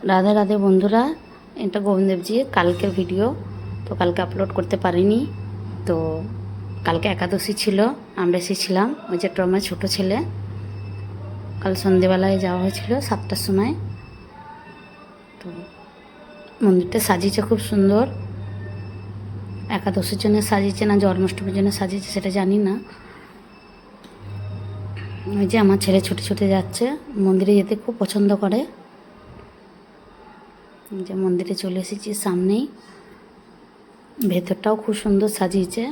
রাধে রাধে বন্ধুরা, এটা গোবিন্দদেবজি কালকের ভিডিও। তো কালকে আপলোড করতে পারিনি। তো কালকে একাদশী ছিল, আমরা এসেছিলাম। ওই যে আমার ছোটো ছেলে, কাল সন্ধেবেলায় যাওয়া হয়েছিল 7টার সময়। তো মন্দিরটা সাজিয়েছে খুব সুন্দর। একাদশীর জন্য সাজিয়েছে না জন্মাষ্টমীর জন্য সাজিয়েছে সেটা জানি না। ওই যে আমার ছেলে ছুটে ছুটে যাচ্ছে, মন্দিরে যেতে খুব পছন্দ করে। যে মন্দিরে চলে এসেছি সামনেই, ভেতরটাও খুব সুন্দর সাজিয়েছে।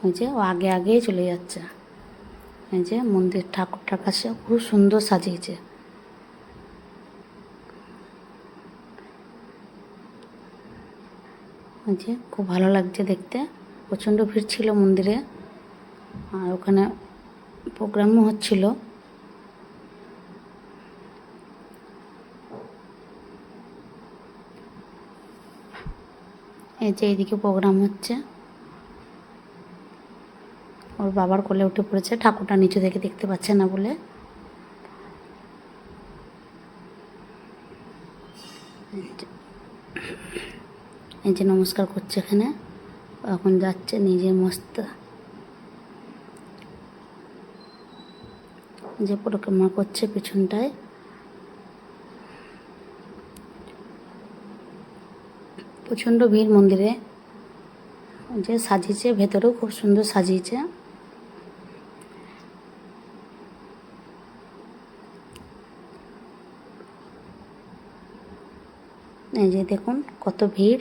ওই যে ও আগে আগেই চলে যাচ্ছে। এই যে মন্দির ঠাকুরটার কাছে খুব সুন্দর সাজিয়েছে। ওই যে খুব ভালো লাগছে দেখতে। প্রচণ্ড ভিড় ছিল মন্দিরে, আর ওখানে প্রোগ্রামও হচ্ছিল। এই যে এইদিকে প্রোগ্রাম হচ্ছে। ওর বাবার কোলে উঠে পড়েছে, ঠাকুরটা নিচে থেকে দেখতে পাচ্ছে না বলে। এই যে নমস্কার করছে এখানে, এখন যাচ্ছে নিজে মস্ত। যে পরিক্রমা করছে পিছনটায়। প্রচণ্ড ভিড় মন্দিরে। যে সাজিয়েছে, ভেতরেও খুব সুন্দর সাজিয়েছে। এই যে দেখুন কত ভিড়।